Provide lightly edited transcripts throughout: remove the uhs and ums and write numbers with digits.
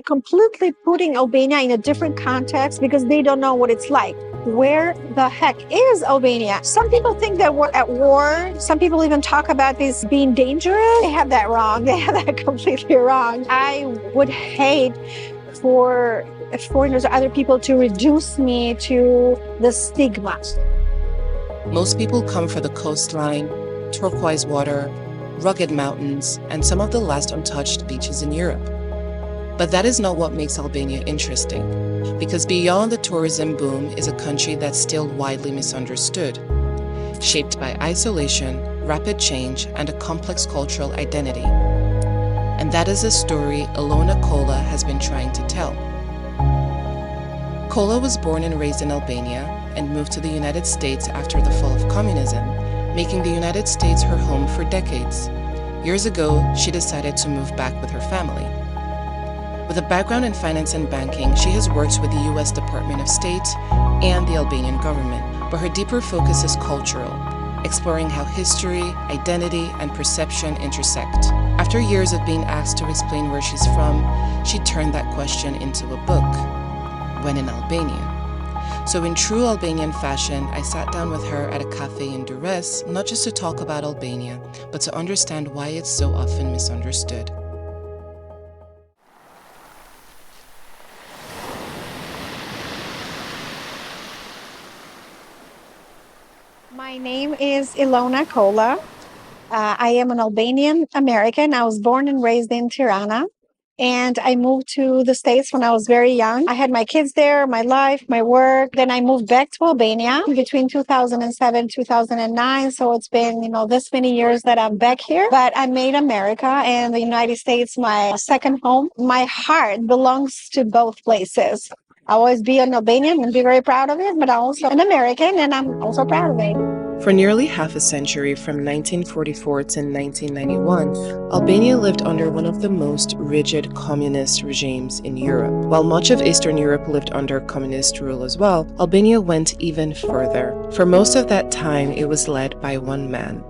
completely putting Albania in a different context because they don't know what it's like. Where the heck is Albania? Some people think that we're at war. Some people even talk about this being dangerous. They have that wrong. They have that completely wrong. I would hate for foreigners or other people to reduce me to the stigma. Most people come for the coastline, turquoise water, rugged mountains, and some of the last untouched beaches in Europe. But that is not what makes Albania interesting, because beyond the tourism boom is a country that's still widely misunderstood, shaped by isolation, rapid change, and a complex cultural identity. And that is a story Elona Kola has been trying to tell. Kola was born and raised in Albania and moved to the United States after the fall of communism, making the United States her home for decades. Years ago, she decided to move back with her family. With a background in finance and banking, she has worked with the US Department of State and the Albanian government, but her deeper focus is cultural, exploring how history, identity, and perception intersect. After years of being asked to explain where she's from, she turned that question into a book, When in Albania. So in true Albanian fashion, I sat down with her at a cafe in Durrës, not just to talk about Albania, but to understand why it's so often misunderstood. My name is Elona Kola. I am an Albanian-American. I was born and raised in Tirana. And I moved to the States when I was very young. I had my kids there, my life, my work. Then I moved back to Albania between 2007, 2009. So it's been, this many years that I'm back here. But I made America and the United States my second home. My heart belongs to both places. I'll always be an Albanian and be very proud of it, but I'm also an American and I'm also proud of it. For nearly half a century, from 1944 to 1991, Albania lived under one of the most rigid communist regimes in Europe. While much of Eastern Europe lived under communist rule as well, Albania went even further. For most of that time, it was led by one man,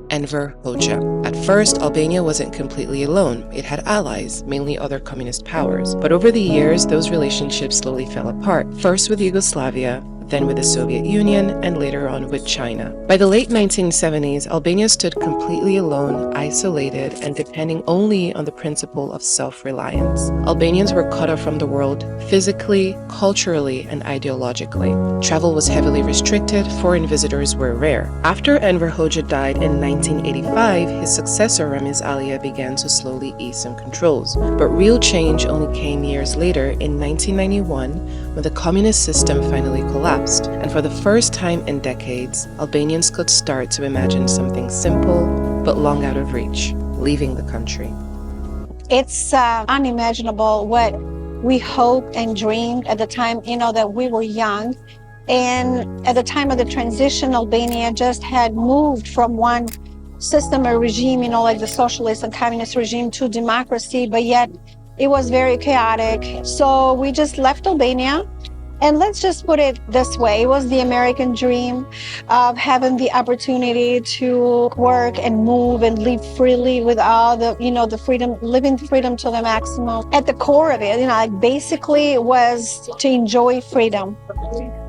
Enver Hoxha. At first, Albania wasn't completely alone. It had allies, mainly other communist powers. But over the years, those relationships slowly fell apart, first with Yugoslavia, then with the Soviet Union, and later on with China. By the late 1970s, Albania stood completely alone, isolated, and depending only on the principle of self-reliance. Albanians were cut off from the world physically, culturally, and ideologically. Travel was heavily restricted, foreign visitors were rare. After Enver Hoxha died in 1985, his successor Ramiz Alia began to slowly ease some controls. But real change only came years later in 1991, when the communist system finally collapsed. And for the first time in decades, Albanians could start to imagine something simple but long out of reach, leaving the country. It's unimaginable what we hoped and dreamed at the time, that we were young. And at the time of the transition, Albania just had moved from one system or regime, like the socialist and communist regime, to democracy, but yet it was very chaotic. So we just left Albania. And let's just put it this way, it was the American dream of having the opportunity to work and move and live freely with all the, the freedom, living freedom to the maximum. At the core of it, basically it was to enjoy freedom.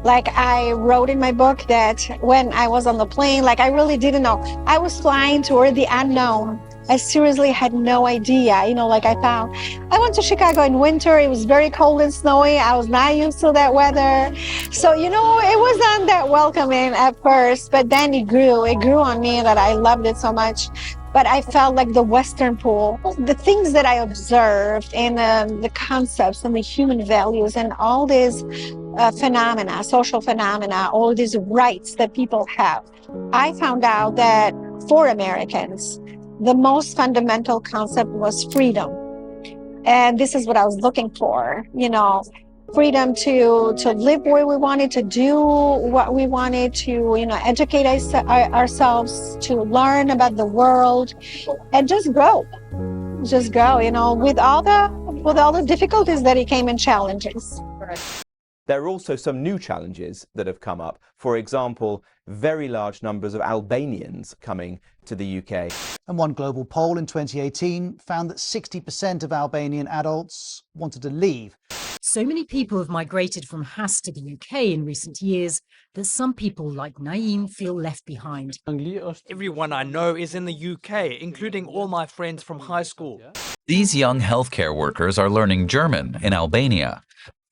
Like I wrote in my book that when I was on the plane, I really didn't know. I was flying toward the unknown. I seriously had no idea, I went to Chicago in winter. It was very cold and snowy. I was not used to that weather. So, it wasn't that welcoming at first, but then it grew on me that I loved it so much. But I felt like the Western pool, the things that I observed and the concepts and the human values and all these phenomena, social phenomena, all these rights that people have. I found out that for Americans, the most fundamental concept was freedom. And this is what I was looking for, freedom to live where we wanted, to do what we wanted, to, educate ourselves, to learn about the world and just grow, with all the difficulties that it came and challenges. There are also some new challenges that have come up. For example, very large numbers of Albanians coming to the UK. And one global poll in 2018 found that 60% of Albanian adults wanted to leave. So many people have migrated from Has to the UK in recent years that some people like Naeem feel left behind. Everyone I know is in the UK, including all my friends from high school. These young healthcare workers are learning German in Albania.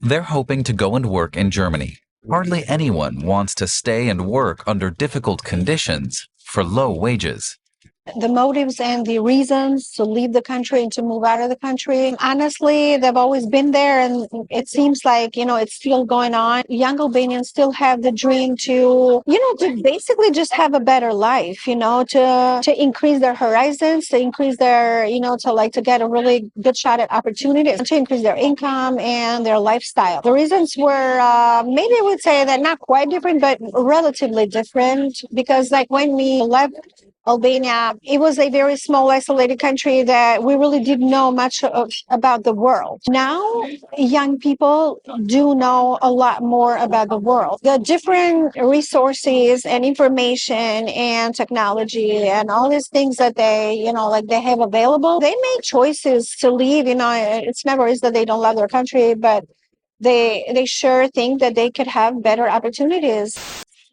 They're hoping to go and work in Germany. Hardly anyone wants to stay and work under difficult conditions for low wages. The motives and the reasons to leave the country and to move out of the country, honestly, they've always been there, and it seems like, it's still going on. Young Albanians still have the dream to basically just have a better life, to increase their horizons, to increase their, to get a really good shot at opportunities, to increase their income and their lifestyle. The reasons were, maybe I would say that not quite different, but relatively different, because like when we left Albania, it was a very small, isolated country that we really didn't know much about the world. Now, young people do know a lot more about the world. The different resources and information and technology and all these things that they, they have available, they make choices to leave. It's never is that they don't love their country, but they sure think that they could have better opportunities.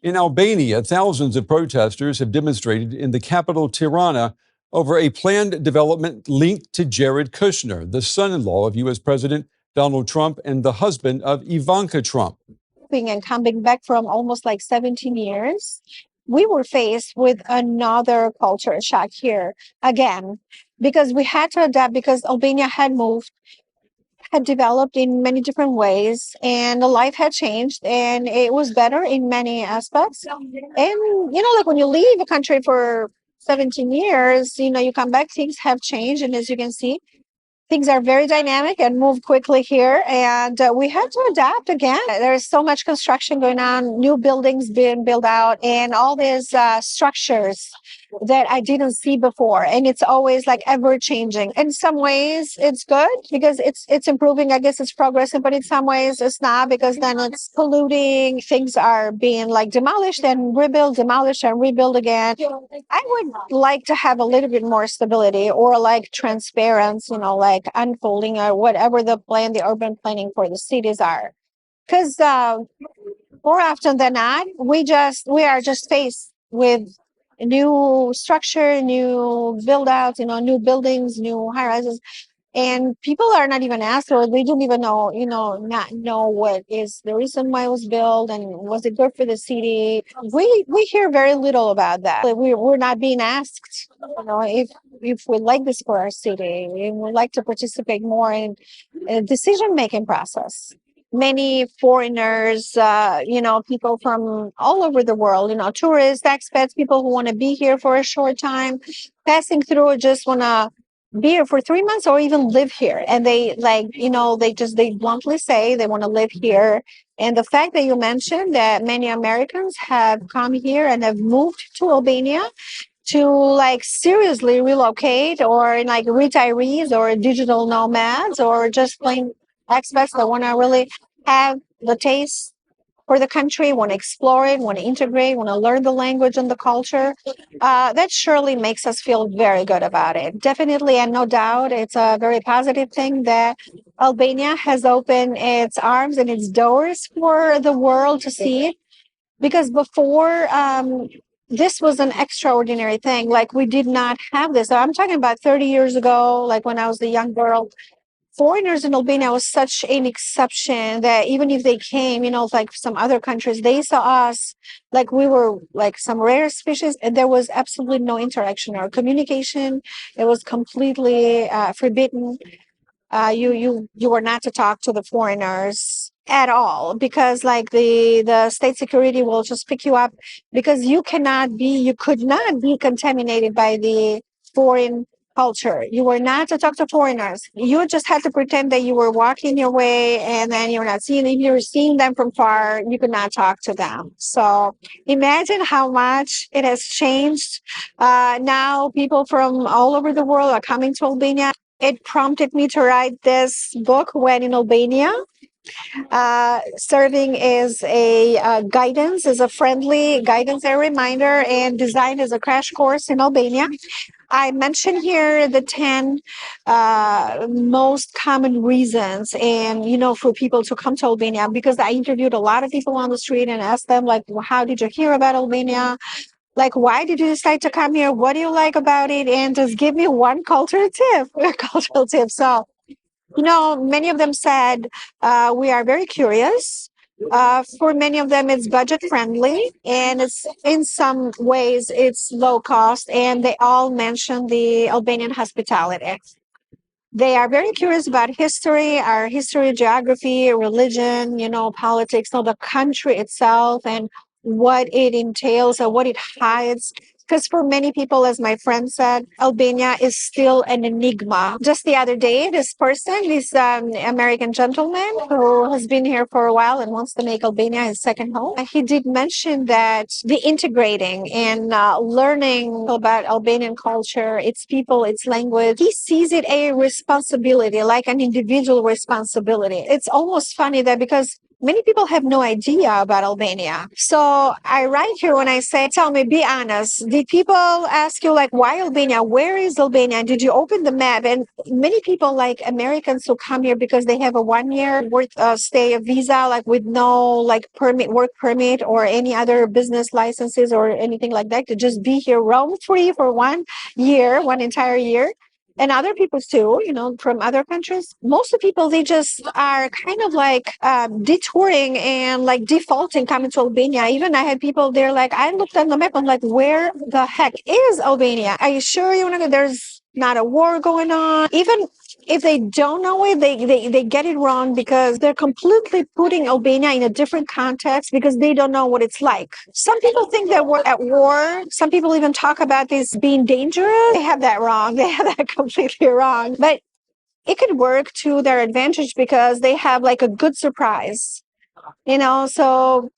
In Albania, thousands of protesters have demonstrated in the capital, Tirana, over a planned development linked to Jared Kushner, the son-in-law of U.S. President Donald Trump and the husband of Ivanka Trump. And coming back from almost 17 years, we were faced with another culture shock here again, because we had to adapt, because Albania had developed in many different ways, and the life had changed, and it was better in many aspects. And, when you leave a country for 17 years, you come back, things have changed. And as you can see, things are very dynamic and move quickly here. And we had to adapt again. There's so much construction going on, new buildings being built out, and all these structures that I didn't see before. And it's always ever changing. In some ways, it's good because it's improving. I guess it's progressing, but in some ways it's not, because then it's polluting. Things are being demolished and rebuilt, demolished and rebuilt again. I would like to have a little bit more stability, or transparency, unfolding, or whatever the urban planning for the cities are. Because more often than not, we are just faced with new structure, new build outs, new buildings, new high rises, and people are not even asked, or they don't even know, not know what is the reason why it was built and was it good for the city. We hear very little about that. We're not being asked, if we like this for our city, and we'd like to participate more in a decision-making process. Many foreigners, people from all over the world, tourists, expats, people who want to be here for a short time, passing through, just want to be here for 3 months or even live here. And they they bluntly say they want to live here. And the fact that you mentioned that many Americans have come here and have moved to Albania to seriously relocate, or retirees or digital nomads, or just plain expats that want to really have the taste for the country, want to explore it, want to integrate, want to learn the language and the culture. That surely makes us feel very good about it. Definitely, and no doubt, it's a very positive thing that Albania has opened its arms and its doors for the world to see it. Because before, this was an extraordinary thing. We did not have this. I'm talking about 30 years ago, when I was a young girl. Foreigners in Albania was such an exception that even if they came, some other countries, they saw us we were some rare species, and there was absolutely no interaction or communication. It was completely forbidden. You were not to talk to the foreigners at all, because the state security will just pick you up, because you could not be contaminated by the foreign culture. You were not to talk to foreigners. You just had to pretend that you were walking your way, and then you're not seeing them. If you were seeing them from far, you could not talk to them. So imagine how much it has changed. Now people from all over the world are coming to Albania. It prompted me to write this book, When in Albania. serving as a guidance, as a friendly guidance and reminder, and designed as a crash course in Albania. I mentioned here the 10 most common reasons, and for people to come to Albania, because I interviewed a lot of people on the street and asked them, like, well, how did you hear about Albania? Like, why did you decide to come here? What do you like about it? And just give me one cultural tip. So, many of them said we are very curious. For many of them, it's budget friendly, and it's in some ways it's low cost. And they all mention the Albanian hospitality. They are very curious about history, our history, geography, religion, politics, the country itself, and what it entails and what it hides. Because for many people, as my friend said, Albania is still an enigma. Just the other day, this American gentleman who has been here for a while and wants to make Albania his second home, he did mention that the integrating and learning about Albanian culture, its people, its language, he sees it a responsibility, like an individual responsibility. It's almost funny that because many people have no idea about Albania. So I write here when I say, tell me, be honest. Did people ask you, like, why Albania? Where is Albania? Did you open the map? And many people, like Americans who come here because they have a 1-year stay visa, like with no like work permit or any other business licenses or anything like that, to just be here roam free for 1 year, one entire year. And other people too, from other countries. Most of the people, they just are kind of like detouring and like defaulting coming to Albania. Even I had people there, like, I looked on the map, I'm like, where the heck is Albania? Are you sure there's not a war going on? Even if they don't know it, they get it wrong because they're completely putting Albania in a different context because they don't know what it's like. Some people think that we're at war. Some people even talk about this being dangerous. They have that wrong. They have that completely wrong. But it could work to their advantage because they have like a good surprise, so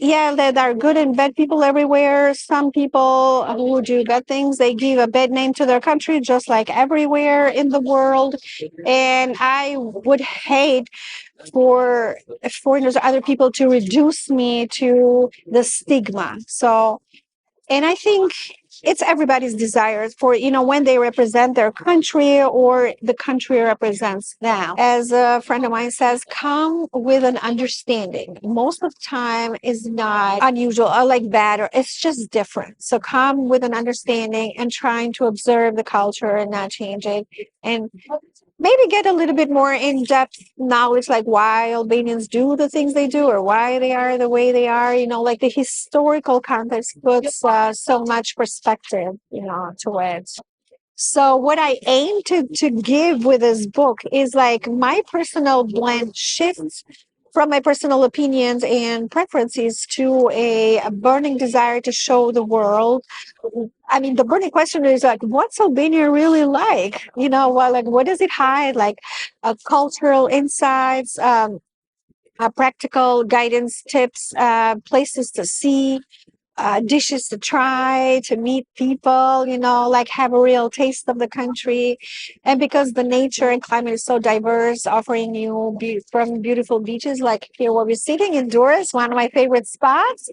yeah, there are good and bad people everywhere. Some people who do bad things, they give a bad name to their country, just like everywhere in the world. And I would hate for foreigners or other people to reduce me to the stigma. So, and I think it's everybody's desire for, when they represent their country or the country represents them. As a friend of mine says, come with an understanding. Most of the time is not unusual or like bad, or it's just different. So come with an understanding and trying to observe the culture and not change it. And maybe get a little bit more in-depth knowledge, like why Albanians do the things they do or why they are the way they are, like the historical context puts so much perspective, to it. So what I aim to give with this book is like my personal blend shifts from my personal opinions and preferences to a burning desire to show the world. I mean, the burning question is like, what's Albania really like? What does it hide? Like cultural insights, practical guidance tips, places to see, dishes to try, to meet people, like have a real taste of the country. And because the nature and climate is so diverse, offering you from beautiful beaches, like here where we're sitting in Durrës, one of my favorite spots,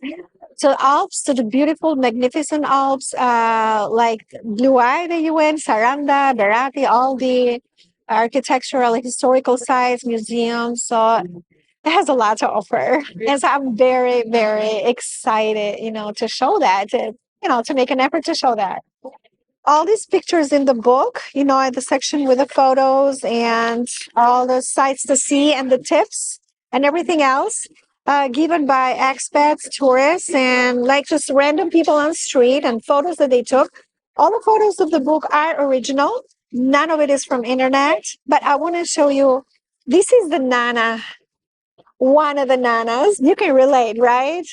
to Alps, to the beautiful, magnificent Alps, like Blue Eye that you went, Saranda, Berati, all the architectural, historical sites, museums. So it has a lot to offer. And so I'm very, very excited, to show that, to make an effort to show that. All these pictures in the book, at the section with the photos and all the sites to see and the tips and everything else, given by expats, tourists, and like just random people on the street and photos that they took. All the photos of the book are original. None of it is from internet, but I want to show you, this is the Nana, one of the nanas. You can relate, right?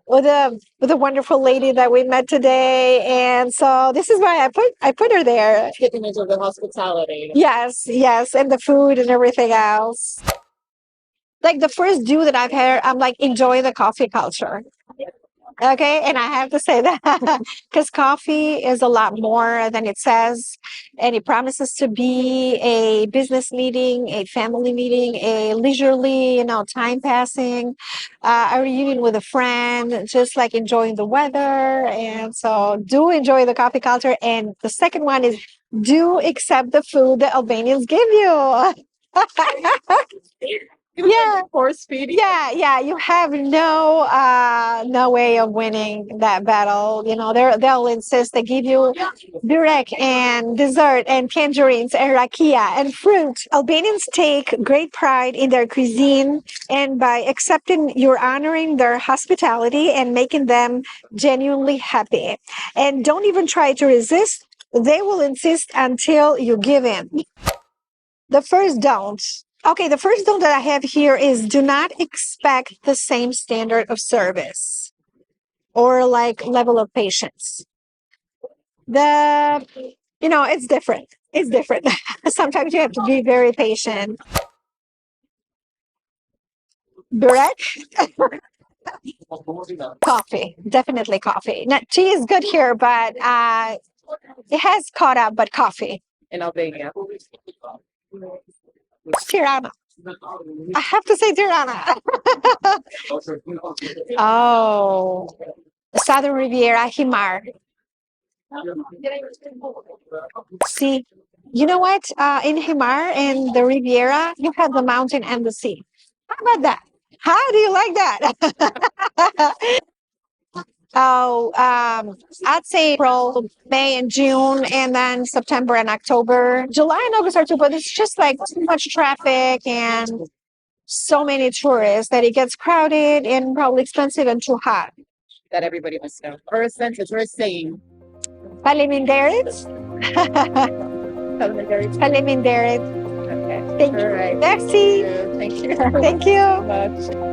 With a wonderful lady that we met today. And so this is why I put her there. Taking into the hospitality. Yes, and the food and everything else. Like the first do that I've had, I'm like, enjoy the coffee culture. Okay, and I have to say that because coffee is a lot more than it says, and it promises to be a business meeting, a family meeting, a leisurely, time passing, a reunion with a friend, just like enjoying the weather. And so, do enjoy the coffee culture. And the second one is do accept the food that Albanians give you. Yeah, force feeding. Yeah. You have no way of winning that battle. They'll insist they give you burek and dessert and tangerines and rakia and fruit. Albanians take great pride in their cuisine, and by accepting, you're honoring their hospitality and making them genuinely happy. And don't even try to resist. They will insist until you give in. The first don't. Okay, the first don't that I have here is do not expect the same standard of service or like level of patience. It's different. It's different. Sometimes you have to be very patient. Burek, coffee, definitely coffee. Now, tea is good here, but it has caught up, but coffee. In Albania. Tirana. I have to say Tirana. Oh, Southern Riviera, Himar. See, you know what? In Himar and the Riviera, you have the mountain and the sea. How about that? How do you like that? Oh, I'd say April, May, and June, and then September and October. July and August are too, but it's just like too much traffic and so many tourists that it gets crowded and probably expensive and too hot. That everybody must know. Or a sentence or a saying. Faleminderit. Faleminderit. Okay. Thank you. Merci. Thank you. Thank you.